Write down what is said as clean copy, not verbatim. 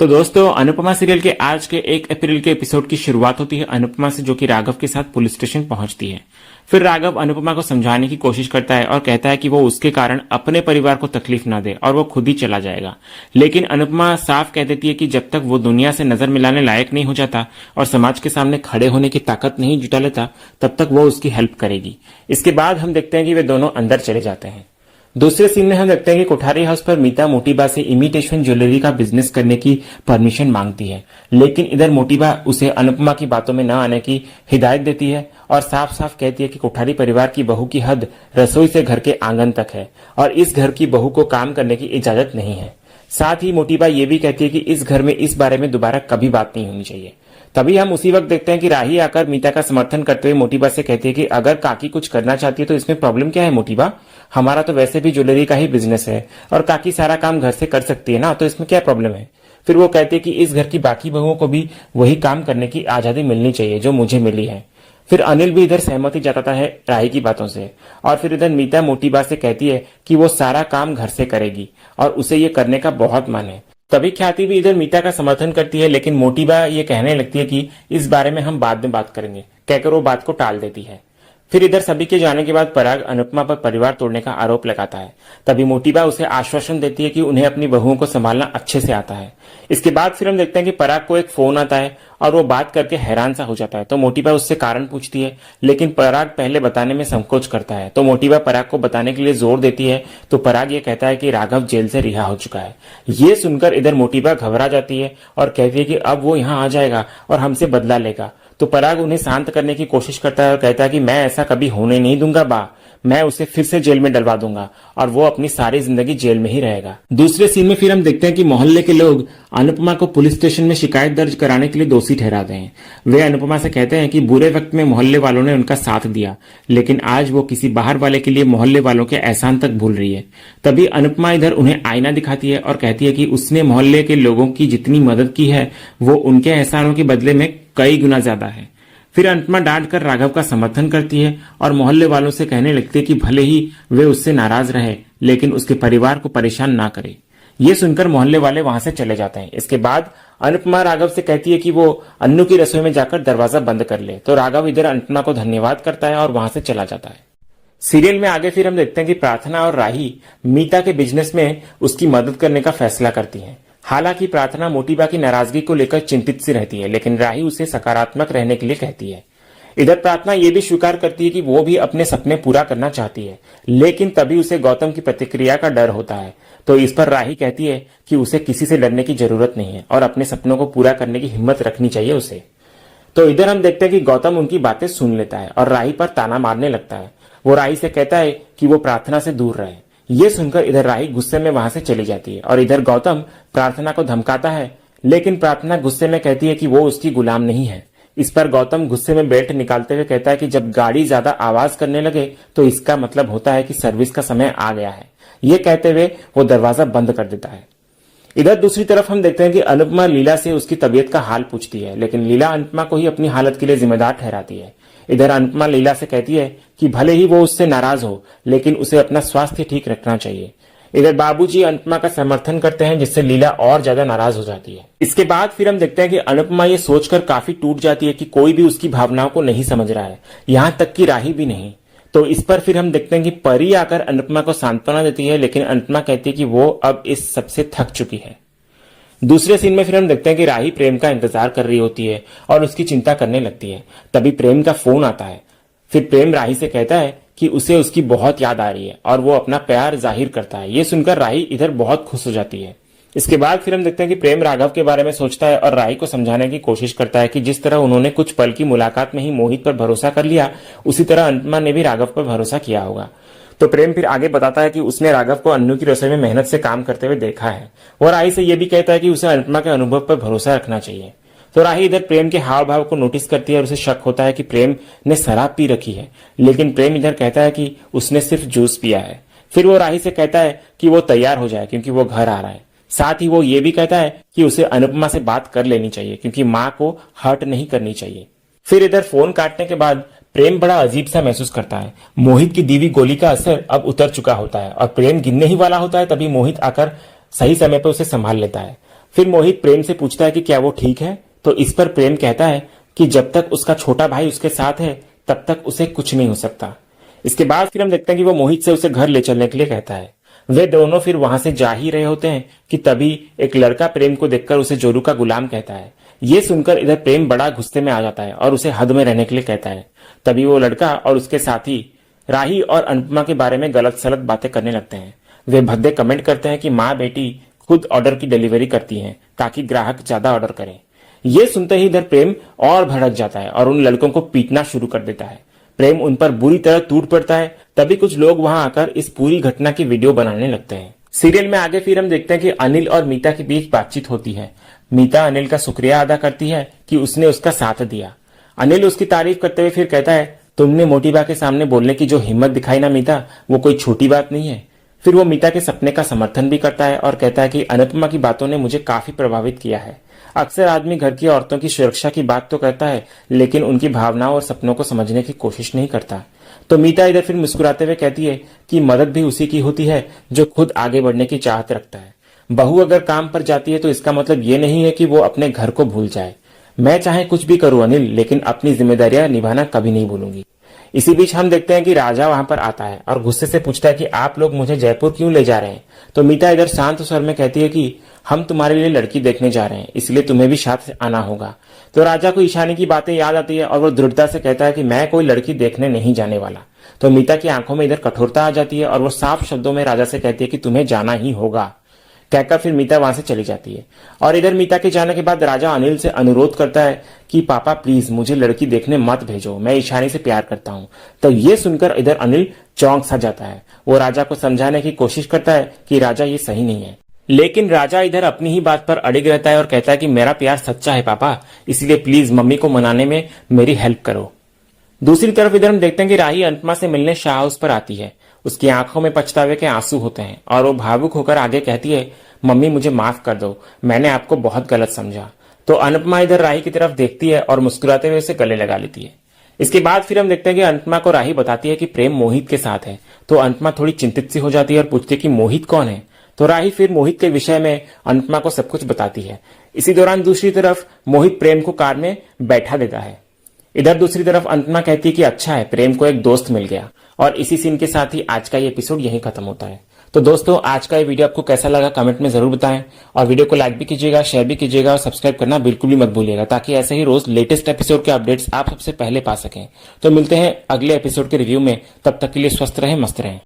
तो दोस्तों, अनुपमा सीरियल के आज के 1 अप्रैल के एपिसोड की शुरुआत होती है अनुपमा से, जो कि राघव के साथ पुलिस स्टेशन पहुंचती है। फिर राघव अनुपमा को समझाने की कोशिश करता है और कहता है कि वो उसके कारण अपने परिवार को तकलीफ ना दे और वो खुद ही चला जाएगा। लेकिन अनुपमा साफ कह देती है कि जब तक वो दुनिया से नजर मिलाने लायक नहीं हो जाता और समाज के सामने खड़े होने की ताकत नहीं जुटा लेता, तब तक वो उसकी हेल्प करेगी। इसके बाद हम देखते हैं कि वे दोनों अंदर चले जाते हैं। दूसरे सीन में हम देखते हैं कि कोठारी हाउस पर मीता मोटीबा से इमिटेशन ज्वेलरी का बिजनेस करने की परमिशन मांगती है, लेकिन इधर मोटीबा उसे अनुपमा की बातों में न आने की हिदायत देती है और साफ साफ कहती है कि कोठारी परिवार की बहू की हद रसोई से घर के आंगन तक है और इस घर की बहू को काम करने की इजाजत नहीं है। साथ ही मोटीबा ये भी कहती है कि इस घर में इस बारे में दोबारा कभी बात नहीं होनी चाहिए। तभी हम उसी वक्त देखते हैं कि राही आकर मीता का समर्थन करते हुए मोटीबा से कहती है कि अगर काकी कुछ करना चाहती है तो इसमें प्रॉब्लम क्या है मोटीबा, हमारा तो वैसे भी ज्वेलरी का ही बिजनेस है और काकी सारा काम घर से कर सकती है ना, तो इसमें क्या प्रॉब्लम है। फिर वो कहती है कि इस घर की बाकी बहुओं को भी वही काम करने की आजादी मिलनी चाहिए जो मुझे मिली है। फिर अनिल भी इधर सहमति जताता है राही की बातों से और फिर इधर मीता मोटीबा से कहती है कि वो सारा काम घर से करेगी और उसे ये करने का बहुत मन है। तभी ख्याति भी इधर मीता का समर्थन करती है, लेकिन मोटीबा ये कहने लगती है कि इस बारे में हम बाद में बात करेंगे, कहकर वो बात को टाल देती है। फिर इधर सभी के जाने के बाद पराग अनुपमा पर परिवार तोड़ने का आरोप लगाता है। तभी मोटीबा उसे आश्वासन देती है कि उन्हें अपनी बहुओं को संभालना अच्छे से आता है। इसके बाद फिर हम देखते हैं कि पराग को एक फोन आता है और वो बात करके हैरान सा हो जाता है। तो मोटीबा उससे कारण पूछती है, लेकिन पराग पहले बताने में संकोच करता है। तो मोटीबा पराग को बताने के लिए जोर देती है तो पराग ये कहता है कि राघव जेल से रिहा हो चुका है। ये सुनकर इधर मोटीबा घबरा जाती है और कहती है कि अब वो यहाँ आ जाएगा और हमसे बदला लेगा। तो पराग उन्हें शांत करने की कोशिश करता है और कहता है कि मैं ऐसा कभी होने नहीं दूंगा बा, मैं उसे फिर से जेल में डलवा दूंगा और वो अपनी सारी जिंदगी जेल में ही रहेगा। दूसरे सीन में फिर हम देखते हैं कि मोहल्ले के लोग अनुपमा को पुलिस स्टेशन में शिकायत दर्ज कराने के लिए दोषी ठहराते हैं। वे अनुपमा से कहते हैं कि बुरे वक्त में मोहल्ले वालों ने उनका साथ दिया, लेकिन आज वो किसी बाहर वाले के लिए मोहल्ले वालों के एहसान तक भूल रही है। तभी अनुपमा इधर उन्हें आईना दिखाती है और कहती है कि उसने मोहल्ले के लोगों की जितनी मदद की है वो उनके एहसानों के बदले में कई गुना ज्यादा है। फिर अनुपमा डांट कर राघव का समर्थन करती है और मोहल्ले वालों से कहने लगती है कि भले ही वे उससे नाराज रहे, लेकिन उसके परिवार को परेशान ना करे। ये सुनकर मोहल्ले वाले वहां से चले जाते हैं। इसके बाद अनुपमा राघव से कहती है कि वो अन्नू की रसोई में जाकर दरवाजा बंद कर ले। तो राघव इधर अनुपमा को धन्यवाद करता है और वहां से चला जाता है। सीरियल में आगे फिर हम देखते हैं कि प्रार्थना और राही मीता के बिजनेस में उसकी मदद करने का फैसला करती है। हालांकि प्रार्थना मोटीबा की नाराजगी को लेकर चिंतित सी रहती है, लेकिन राही उसे सकारात्मक रहने के लिए कहती है। इधर प्रार्थना ये भी स्वीकार करती है कि वो भी अपने सपने पूरा करना चाहती है, लेकिन तभी उसे गौतम की प्रतिक्रिया का डर होता है। तो इस पर राही कहती है कि उसे किसी से डरने की जरूरत नहीं है और अपने सपनों को पूरा करने की हिम्मत रखनी चाहिए उसे। तो इधर हम देखते हैं कि गौतम उनकी बातें सुन लेता है और राही पर ताना मारने लगता है। वो राही से कहता है कि वो प्रार्थना से दूर रहे। ये सुनकर इधर राही गुस्से में वहां से चली जाती है और इधर गौतम प्रार्थना को धमकाता है, लेकिन प्रार्थना गुस्से में कहती है कि वो उसकी गुलाम नहीं है। इस पर गौतम गुस्से में बेल्ट निकालते हुए कहता है कि जब गाड़ी ज्यादा आवाज करने लगे तो इसका मतलब होता है कि सर्विस का समय आ गया है। ये कहते हुए वो दरवाजा बंद कर देता है। इधर दूसरी तरफ हम देखते हैं कि अनुपमा लीला से उसकी तबीयत का हाल पूछती है, लेकिन लीला अनुपमा को ही अपनी हालत के लिए जिम्मेदार ठहराती है। इधर अनुपमा लीला से कहती है कि भले ही वो उससे नाराज हो, लेकिन उसे अपना स्वास्थ्य ठीक रखना चाहिए। इधर बाबूजी अनुपमा का समर्थन करते हैं, जिससे लीला और ज्यादा नाराज हो जाती है। इसके बाद फिर हम देखते हैं कि अनुपमा ये सोचकर काफी टूट जाती है कि कोई भी उसकी भावनाओं को नहीं समझ रहा है, यहाँ तक कि राही भी नहीं। तो इस पर फिर हम देखते हैं कि परी आकर अनुपमा को सांत्वना देती है, लेकिन अनुपमा कहती है कि वो अब इस सबसे थक चुकी है। दूसरे सीन में फिर हम देखते हैं कि राही प्रेम का इंतजार कर रही होती है और उसकी चिंता करने लगती है। तभी प्रेम का फोन आता है। फिर प्रेम राही से कहता है कि उसे उसकी बहुत याद आ रही है और वो अपना प्यार जाहिर करता है। ये सुनकर राही इधर बहुत खुश हो जाती है। इसके बाद फिर हम देखते हैं कि प्रेम राघव के बारे में सोचता है और राही को समझाने की कोशिश करता है कि जिस तरह उन्होंने कुछ पल की मुलाकात में ही मोहित पर भरोसा कर लिया, उसी तरह अनुपमा ने भी राघव पर भरोसा किया होगा। तो प्रेम फिर आगे बताता है कि उसने राघव को अन्नू की रसोई में मेहनत से काम करते हुए देखा है। वो राही से यह भी कहता है कि उसे अनुपमा के अनुभव पर भरोसा रखना चाहिए। तो राही इधर प्रेम के हाव भाव को नोटिस करती है और उसे शक होता है कि प्रेम ने शराब पी रखी है, लेकिन प्रेम इधर कहता है कि उसने सिर्फ जूस पिया है। फिर वो राही से कहता है कि वो तैयार हो जाए क्योंकि वो घर आ रहा है। साथ ही वो ये भी कहता है कि उसे अनुपमा से बात कर लेनी चाहिए क्योंकि माँ को हर्ट नहीं करनी चाहिए। फिर इधर फोन काटने के बाद प्रेम बड़ा अजीब सा महसूस करता है। मोहित की दी हुई गोली का असर अब उतर चुका होता है और प्रेम गिरने ही वाला होता है, तभी मोहित आकर सही समय पर उसे संभाल लेता है। फिर मोहित प्रेम से पूछता है कि क्या वो ठीक है, तो इस पर प्रेम कहता है कि जब तक उसका छोटा भाई उसके साथ है तब तक उसे कुछ नहीं हो सकता। इसके बाद फिर हम देखते हैं कि वो मोहित से उसे घर ले चलने के लिए कहता है। वे दोनों फिर वहां से जा ही रहे होते हैं कि तभी एक लड़का प्रेम को देखकर उसे जोरू का गुलाम कहता है। ये सुनकर इधर प्रेम बड़ा गुस्से में आ जाता है और उसे हद में रहने के लिए कहता है। तभी वो लड़का और उसके साथी राही और अनुपमा के बारे में गलत सलत बातें करने लगते हैं। वे भद्दे कमेंट करते हैं कि माँ बेटी खुद ऑर्डर की डिलीवरी करती हैं ताकि ग्राहक ज्यादा ऑर्डर करें। ये सुनते ही इधर प्रेम और भड़क जाता है और उन लड़कों को पीटना शुरू कर देता है। प्रेम उन पर बुरी तरह टूट पड़ता है। तभी कुछ लोग वहां आकर इस पूरी घटना की वीडियो बनाने लगते हैं। सीरियल में आगे फिर हम देखते हैं कि अनिल और मीता के बीच बातचीत होती है। मीता अनिल का शुक्रिया अदा करती है कि उसने उसका साथ दिया। अनिल उसकी तारीफ करते हुए फिर कहता है, तुमने मोटी बा के सामने बोलने की जो हिम्मत दिखाई ना मीता, वो कोई छोटी बात नहीं है। फिर वो मीता के सपने का समर्थन भी करता है और कहता है कि अनुपमा की बातों ने मुझे काफी प्रभावित किया है। अक्सर आदमी घर की औरतों की सुरक्षा की बात तो करता है लेकिन उनकी भावनाओं और सपनों को समझने की कोशिश नहीं करता। तो मीता इधर फिर मुस्कुराते हुए कहती है कि मदद भी उसी की होती है जो खुद आगे बढ़ने की चाहत रखता है। बहू अगर काम पर जाती है तो इसका मतलब ये नहीं है कि वो अपने घर को भूल जाए। मैं चाहे कुछ भी करूं अनिल, लेकिन अपनी जिम्मेदारियां निभाना कभी नहीं भूलूंगी। इसी बीच हम देखते हैं कि राजा वहां पर आता है और गुस्से से पूछता है कि आप लोग मुझे जयपुर क्यों ले जा रहे हैं। तो मीता इधर शांत स्वर में कहती है कि हम तुम्हारे लिए लड़की देखने जा रहे हैं, इसलिए तुम्हें भी साथ आना होगा। तो राजा को ईशानी की बातें याद आती है और वो दृढ़ता से कहता है कि मैं कोई लड़की देखने नहीं जाने वाला। तो मीता की आंखों में इधर कठोरता आ जाती है और वो साफ शब्दों में राजा से कहती है कि तुम्हें जाना ही होगा। कहकर फिर मीता वहां से चली जाती है। और इधर मीता के जाने के बाद राजा अनिल से अनुरोध करता है कि पापा प्लीज मुझे लड़की देखने मत भेजो, मैं ईशानी से प्यार करता हूं। तो ये सुनकर इधर अनिल चौंक सा जाता है। वो राजा को समझाने की कोशिश करता है कि राजा ये सही नहीं है, लेकिन राजा इधर अपनी ही बात पर अड़िग रहता है और कहता है कि मेरा प्यार सच्चा है पापा, इसलिए प्लीज मम्मी को मनाने में मेरी हेल्प करो। दूसरी तरफ इधर हम देखते हैं कि राही अनुपमा से मिलने शाह हाउस पर आती है। उसकी आंखों में पछतावे के आंसू होते हैं और वो भावुक होकर आगे कहती है, मम्मी मुझे माफ कर दो, मैंने आपको बहुत गलत समझा। तो अनुपमा इधर राही की तरफ देखती है और मुस्कुराते हुए उसे गले लगा लेती है। इसके बाद फिर हम देखते हैं कि अनुपमा को राही बताती है कि प्रेम मोहित के साथ है। तो अनुपमा थोड़ी चिंतित सी हो जाती है और पूछती है कि मोहित कौन है। तो राही फिर मोहित के विषय में अनुपमा को सब कुछ बताती है। इसी दौरान दूसरी तरफ मोहित प्रेम को कार में बैठा देता है। इधर दूसरी तरफ अनुपमा कहती है कि अच्छा है, प्रेम को एक दोस्त मिल गया। और इसी सीन के साथ ही आज का ये एपिसोड यहीं खत्म होता है। तो दोस्तों आज का ये वीडियो आपको कैसा लगा कमेंट में जरूर बताएं और वीडियो को लाइक भी कीजिएगा, शेयर भी कीजिएगा और सब्सक्राइब करना बिल्कुल भी मत भूलिएगा ताकि ऐसे ही रोज लेटेस्ट एपिसोड के अपडेट्स आप सबसे पहले पा सकें। तो मिलते हैं अगले एपिसोड के रिव्यू में, तब तक के लिए स्वस्थ रहें, मस्त रहें।